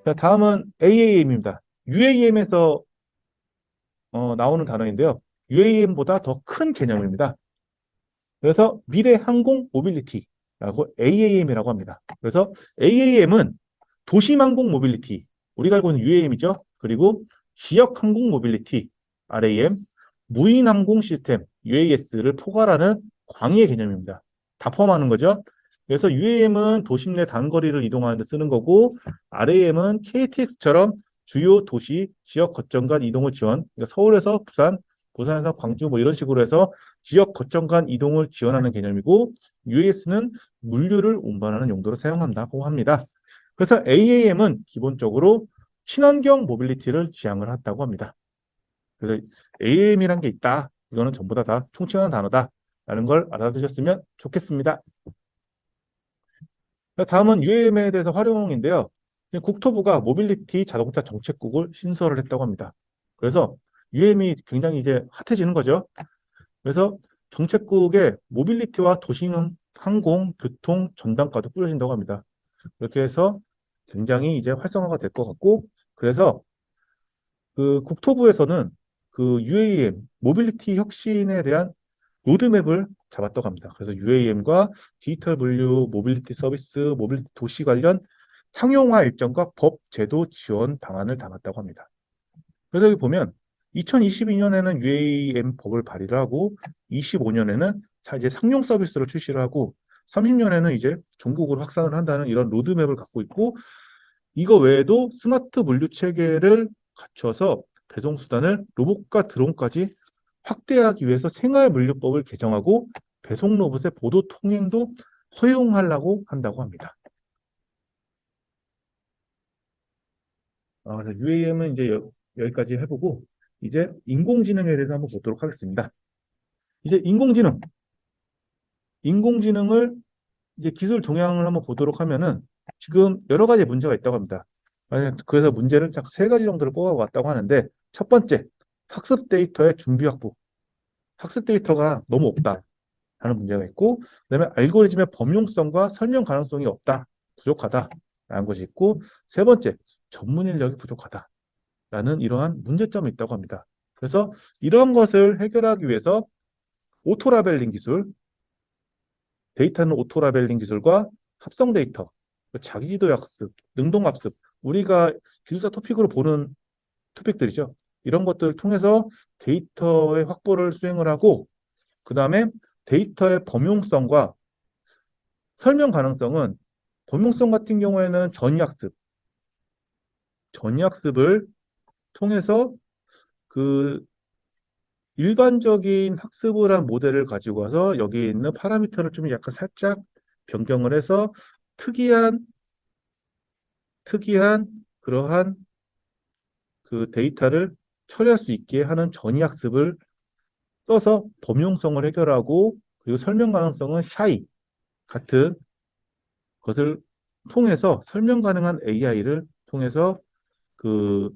자, 다음은 AAM입니다. UAM에서 나오는 단어인데요. UAM보다 더 큰 개념입니다. 그래서 미래 항공 모빌리티라고 AAM이라고 합니다. 그래서 AAM은 도심 항공 모빌리티, 우리가 알고 있는 UAM이죠. 그리고 지역 항공 모빌리티, RAM, 무인 항공 시스템, UAS를 포괄하는 광의의 개념입니다. 다 포함하는 거죠. 그래서 UAM은 도심 내 단거리를 이동하는 데 쓰는 거고, RAM은 KTX처럼 주요 도시, 지역 거점 간 이동을 지원, 그러니까 서울에서 부산, 부산에서 광주 뭐 이런 식으로 해서 지역 거점 간 이동을 지원하는 개념이고, UAS는 물류를 운반하는 용도로 사용한다고 합니다. 그래서 AAM은 기본적으로 친환경 모빌리티를 지향을 한다고 합니다. 그래서 AAM이란 게 있다. 이거는 전부 다 총칭하는 단어다. 라는 걸 알아두셨으면 좋겠습니다. 다음은 UAM에 대해서 활용인데요. 국토부가 모빌리티 자동차 정책국을 신설을 했다고 합니다. 그래서 UAM이 굉장히 이제 핫해지는 거죠. 그래서 정책국에 모빌리티와 도심 항공, 교통 전담과도 꾸려진다고 합니다. 그렇게 해서 굉장히 이제 활성화가 될 것 같고, 그래서 그 국토부에서는 그 UAM, 모빌리티 혁신에 대한 로드맵을 잡았다고 합니다. 그래서 UAM과 디지털 분류, 모빌리티 서비스, 모빌리티 도시 관련 상용화 일정과 법, 제도 지원 방안을 담았다고 합니다. 그래서 여기 보면 2022년에는 UAM 법을 발의를 하고 25년에는 이제 상용 서비스를 출시를 하고 30년에는 이제 전국으로 확산을 한다는 이런 로드맵을 갖고 있고, 이거 외에도 스마트 물류 체계를 갖춰서 배송 수단을 로봇과 드론까지 확대하기 위해서 생활물류법을 개정하고 배송 로봇의 보도 통행도 허용하려고 한다고 합니다. 그래서 UAM은 이제 여기까지 해보고 이제 인공지능에 대해서 한번 보도록 하겠습니다. 이제 인공지능을 이제 기술 동향을 한번 보도록 하면은 지금 여러 가지 문제가 있다고 합니다. 그래서 문제를 딱 세 가지 정도를 뽑아왔다고 하는데, 첫 번째, 학습 데이터의 준비 확보. 학습 데이터가 너무 없다 하는 문제가 있고, 그다음에 알고리즘의 범용성과 설명 가능성이 없다, 부족하다라는 것이 있고, 세 번째, 전문 인력이 부족하다라는 이러한 문제점이 있다고 합니다. 그래서 이런 것을 해결하기 위해서 오토라벨링 기술, 데이터는 오토라벨링 기술과 합성 데이터, 자기지도 학습, 능동학습, 우리가 기술사 토픽으로 보는 토픽들이죠. 이런 것들을 통해서 데이터의 확보를 수행을 하고, 그 다음에 데이터의 범용성과 설명 가능성은, 범용성 같은 경우에는 전위학습을 통해서 그 일반적인 학습을 한 모델을 가지고 와서 여기에 있는 파라미터를 좀 약간 살짝 변경을 해서 특이한 그러한 그 데이터를 처리할 수 있게 하는 전위학습을 써서 범용성을 해결하고, 그리고 설명 가능성은 샤이 같은 것을 통해서 설명 가능한 AI를 통해서 그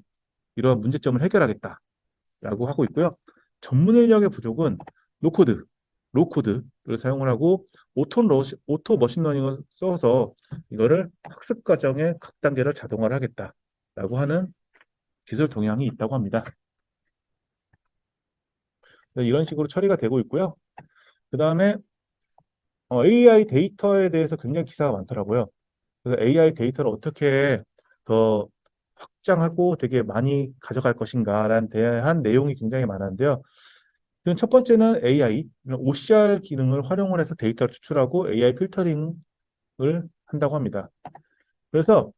이러한 문제점을 해결하겠다라고 하고 있고요. 전문 인력의 부족은 노코드, 로코드를 사용을 하고 오토 머신러닝을 써서 이거를 학습 과정의 각 단계를 자동화를 하겠다라고 하는 기술 동향이 있다고 합니다. 이런 식으로 처리가 되고 있고요. 그 다음에 AI 데이터에 대해서 굉장히 기사가 많더라고요. 그래서 AI 데이터를 어떻게 더 확장하고 되게 많이 가져갈 것인가에 대한 내용이 굉장히 많은데요. 첫 번째는 AI, OCR 기능을 활용을 해서 데이터를 추출하고 AI 필터링을 한다고 합니다. 그래서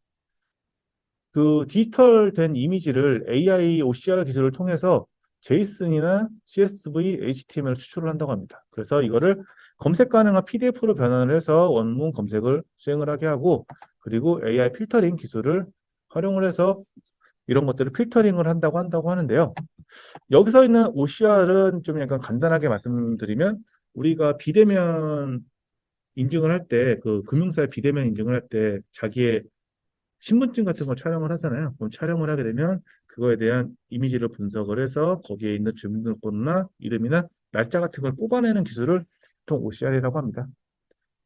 그 디지털된 이미지를 AI OCR 기술을 통해서 제이슨이나 CSV, HTML 추출을 한다고 합니다. 그래서 이거를 검색 가능한 PDF로 변환을 해서 원문 검색을 수행을 하게 하고, 그리고 AI 필터링 기술을 활용을 해서 이런 것들을 필터링을 한다고 하는데요. 여기서 있는 OCR은 좀 약간 간단하게 말씀드리면, 우리가 비대면 인증을 할 때, 그 금융사의 비대면 인증을 할 때 자기의 신분증 같은 걸 촬영을 하잖아요. 그럼 촬영을 하게 되면 그거에 대한 이미지를 분석을 해서 거기에 있는 주민등록번호나 이름이나 날짜 같은 걸 뽑아내는 기술을 보통 OCR이라고 합니다.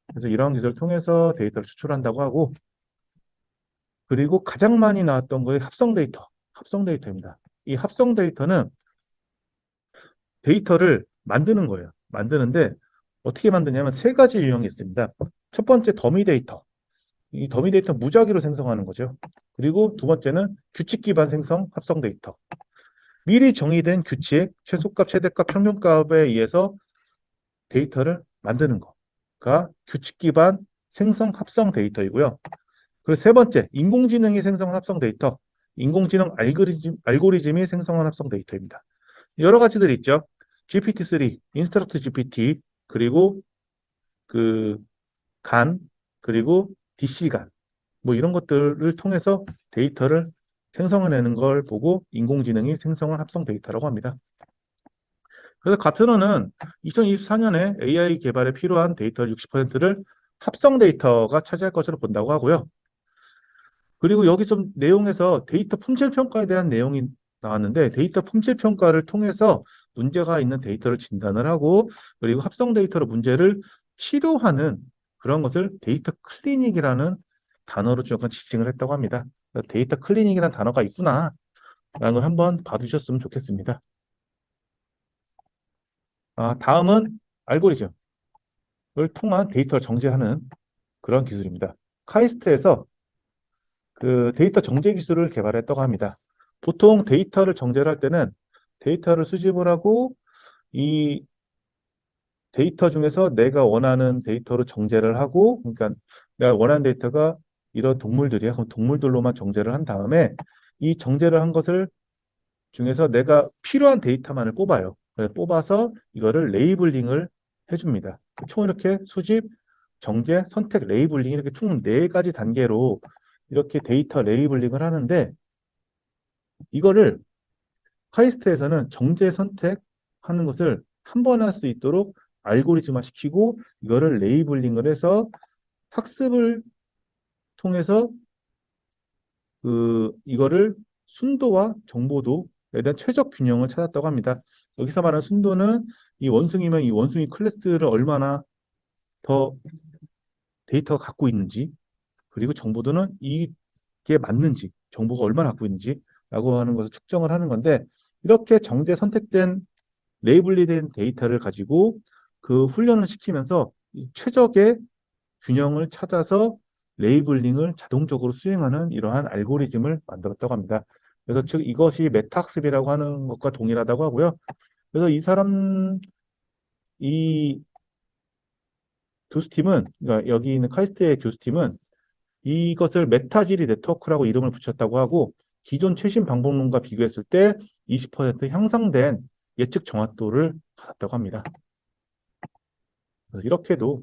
그래서 이러한 기술을 통해서 데이터를 추출한다고 하고, 그리고 가장 많이 나왔던 거에 합성 데이터, 합성 데이터입니다. 이 합성 데이터는 데이터를 만드는 거예요. 만드는데 어떻게 만드냐면 세 가지 유형이 있습니다. 첫 번째 더미 데이터. 이 더미 데이터 무작위로 생성하는 거죠. 그리고 두 번째는 규칙 기반 생성 합성 데이터. 미리 정의된 규칙, 최소값, 최대값, 평균값에 의해서 데이터를 만드는 거가 규칙 기반 생성 합성 데이터이고요. 그리고 세 번째, 인공지능이 생성한 합성 데이터. 인공지능 알고리즘이 생성한 합성 데이터입니다. 여러 가지들이 있죠. GPT-3, 인스트럭트 GPT, 그리고 그 간, 그리고 DC간, 뭐 이런 것들을 통해서 데이터를 생성해내는 걸 보고 인공지능이 생성한 합성 데이터라고 합니다. 그래서 가트너는 2024년에 AI 개발에 필요한 데이터 60%를 합성 데이터가 차지할 것으로 본다고 하고요. 그리고 여기 좀 내용에서 데이터 품질 평가에 대한 내용이 나왔는데 데이터 품질 평가를 통해서 문제가 있는 데이터를 진단을 하고 그리고 합성 데이터로 문제를 치료하는 그런 것을 데이터 클리닉이라는 단어로 좀 약간 지칭을 했다고 합니다. 데이터 클리닉이라는 단어가 있구나 라는 걸 한번 봐두셨으면 좋겠습니다. 다음은 알고리즘을 통한 데이터를 정제하는 그런 기술입니다. 카이스트에서 그 데이터 정제 기술을 개발했다고 합니다. 보통 데이터를 정제를 할 때는 데이터를 수집을 하고 이 데이터 중에서 내가 원하는 데이터로 정제를 하고 그러니까 내가 원하는 데이터가 이런 동물들이야. 그럼 동물들로만 정제를 한 다음에 이 정제를 한 것을 중에서 내가 필요한 데이터만을 뽑아요. 그래서 뽑아서 이거를 레이블링을 해줍니다. 총 이렇게 수집, 정제, 선택, 레이블링 이렇게 총 네 가지 단계로 이렇게 데이터 레이블링을 하는데 이거를 카이스트에서는 정제 선택하는 것을 한 번 할 수 있도록 알고리즘화 시키고 이거를 레이블링을 해서 학습을 통해서 이거를 순도와 정보도에 대한 최적 균형을 찾았다고 합니다. 여기서 말하는 순도는 이 원숭이면 이 원숭이 클래스를 얼마나 더 데이터가 갖고 있는지 그리고 정보도는 이게 맞는지 정보가 얼마나 갖고 있는지라고 하는 것을 측정을 하는 건데 이렇게 정제 선택된 레이블리된 데이터를 가지고 그 훈련을 시키면서 최적의 균형을 찾아서 레이블링을 자동적으로 수행하는 이러한 알고리즘을 만들었다고 합니다. 그래서 즉 이것이 메타학습이라고 하는 것과 동일하다고 하고요. 그래서 이 교수팀은, 그러니까 여기 있는 카이스트의 교수팀은 이것을 메타지리 네트워크라고 이름을 붙였다고 하고 기존 최신 방법론과 비교했을 때 20% 향상된 예측 정확도를 받았다고 합니다. 그래서 이렇게도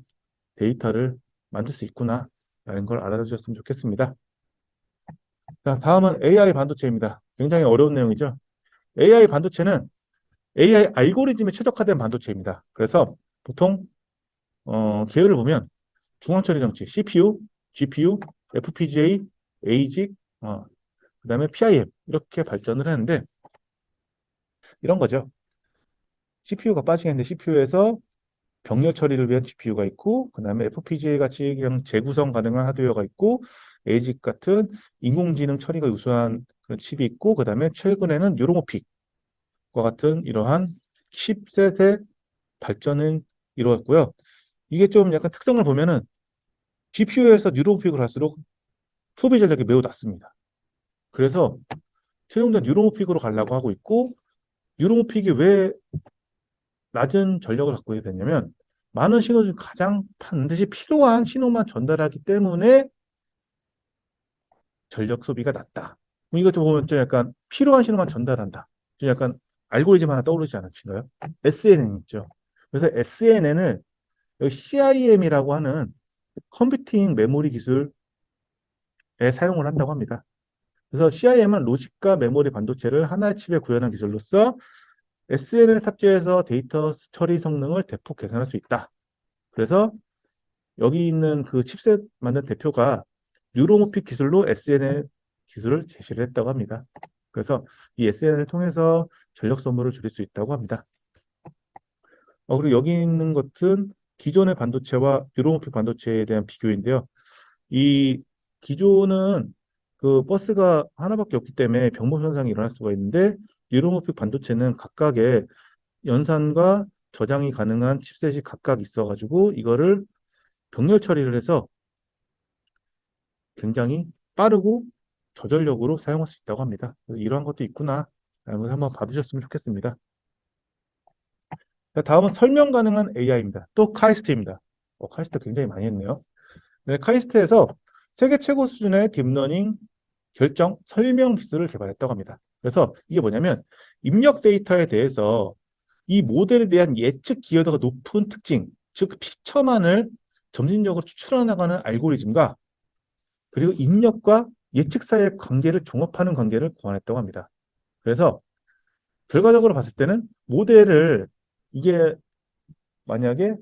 데이터를 만들 수 있구나라는 걸 알아주셨으면 좋겠습니다. 자, 다음은 AI 반도체입니다. 굉장히 어려운 내용이죠. AI 반도체는 AI 알고리즘에 최적화된 반도체입니다. 그래서 보통 계열을 보면 중앙처리 장치, CPU, GPU, FPGA, ASIC, 그다음에 PIM 이렇게 발전을 하는데 이런 거죠. CPU가 빠지겠는데 CPU에서 병렬 처리를 위한 GPU가 있고, 그 다음에 FPGA 같이 그냥 재구성 가능한 하드웨어가 있고, ASIC 같은 인공지능 처리가 우수한 그런 칩이 있고, 그 다음에 최근에는 뉴로모픽과 같은 이러한 칩셋의 발전을 이루었고요. 이게 좀 약간 특성을 보면은 GPU에서 뉴로모픽을 할수록 소비 전력이 매우 낮습니다. 그래서 최종적으로 뉴로모픽으로 가려고 하고 있고, 뉴로모픽이 왜 낮은 전력을 갖고 있게 됐냐면 많은 신호 중 가장 반드시 필요한 신호만 전달하기 때문에 전력 소비가 낮다. 이것도 보면 좀 약간 필요한 신호만 전달한다. 좀 약간 알고리즘 하나 떠오르지 않으신가요? SNN 있죠. 그래서 SNN을 CIM이라고 하는 컴퓨팅 메모리 기술에 사용을 한다고 합니다. 그래서 CIM은 로직과 메모리 반도체를 하나의 칩에 구현한 기술로서 SNN을 탑재해서 데이터 처리 성능을 대폭 개선할 수 있다. 그래서 여기 있는 그 칩셋 만든 대표가 뉴로모픽 기술로 SNL 기술을 제시를 했다고 합니다. 그래서 이 SNL을 통해서 전력 소모를 줄일 수 있다고 합니다. 그리고 여기 있는 것은 기존의 반도체와 뉴로모픽 반도체에 대한 비교인데요. 이 기존은 그 버스가 하나밖에 없기 때문에 병목 현상이 일어날 수가 있는데 뉴로모픽 반도체는 각각의 연산과 저장이 가능한 칩셋이 각각 있어가지고 이거를 병렬 처리를 해서 굉장히 빠르고 저전력으로 사용할 수 있다고 합니다. 그래서 이러한 것도 있구나 라는 걸 한번 봐두셨으면 좋겠습니다. 자, 다음은 설명 가능한 AI입니다. 또 카이스트입니다. 카이스트 굉장히 많이 했네요. 네, 카이스트에서 세계 최고 수준의 딥러닝 결정 설명 기술을 개발했다고 합니다. 그래서 이게 뭐냐면 입력 데이터에 대해서 이 모델에 대한 예측 기여도가 높은 특징, 즉 피처만을 점진적으로 추출해 나가는 알고리즘과 그리고 입력과 예측 사이의 관계를 종합하는 관계를 고안했다고 합니다. 그래서 결과적으로 봤을 때는 모델을 이게 만약에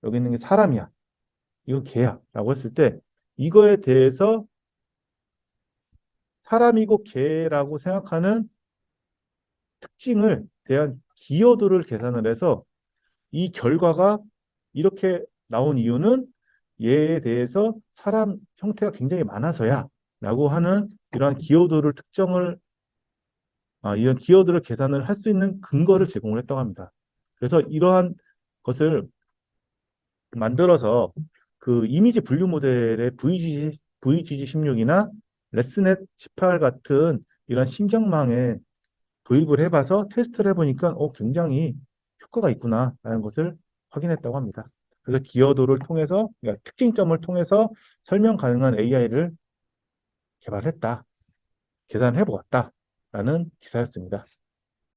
여기 있는 게 사람이야, 이건 개야 라고 했을 때 이거에 대해서 사람이고 개라고 생각하는 특징을 대한 기여도를 계산을 해서 이 결과가 이렇게 나온 이유는 얘에 대해서 사람 형태가 굉장히 많아서야 라고 하는 이러한 기여도를 이런 기여도를 계산을 할 수 있는 근거를 제공을 했다고 합니다. 그래서 이러한 것을 만들어서 그 이미지 분류 모델의 VGG16이나 레스넷 18 같은 이런 신경망에 도입을 해봐서 테스트를 해보니까 굉장히 효과가 있구나라는 것을 확인했다고 합니다. 그래서 기여도를 통해서, 그러니까 특징점을 통해서 설명 가능한 AI를 개발했다, 계산해 보았다라는 기사였습니다.